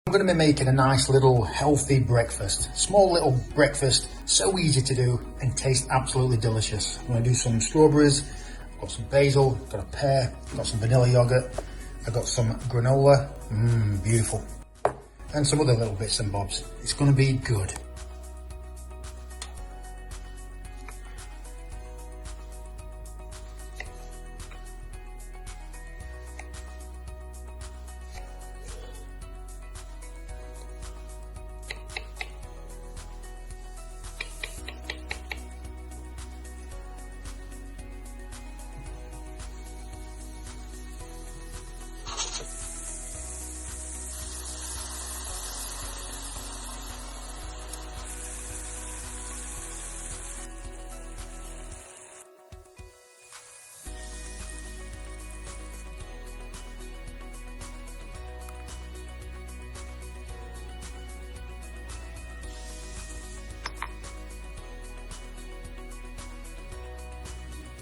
I'm going to be making a nice little healthy breakfast. Small little breakfast, so easy to do and tastes absolutely delicious. I'm going to do some strawberries, I've got some basil, I've got a pear, I've got some vanilla yogurt, I've got some granola, beautiful. And some other little bits and bobs. It's going to be good.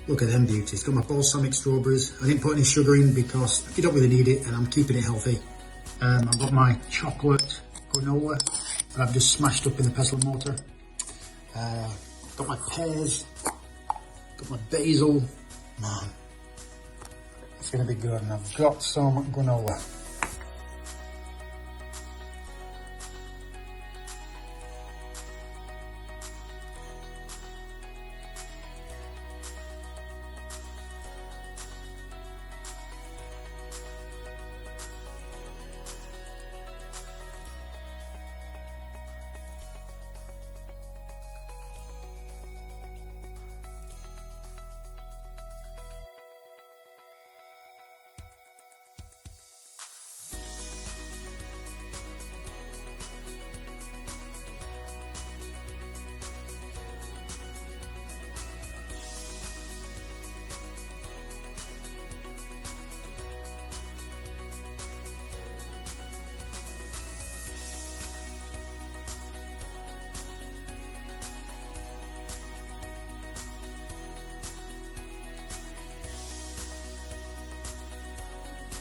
Look at them beauties. Got my balsamic strawberries. I didn't put any sugar in because you don't really need it and I'm keeping it healthy. I've got my chocolate granola that I've just smashed up in the pestle and mortar. Got my pears. Got my basil. Man, it's going to be good. And I've got some granola.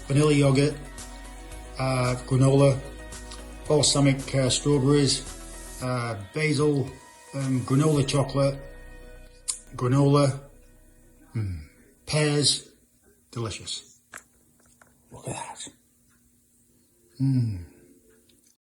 Vanilla yogurt, granola, balsamic strawberries, basil, granola chocolate, granola, pears, delicious. Look at that.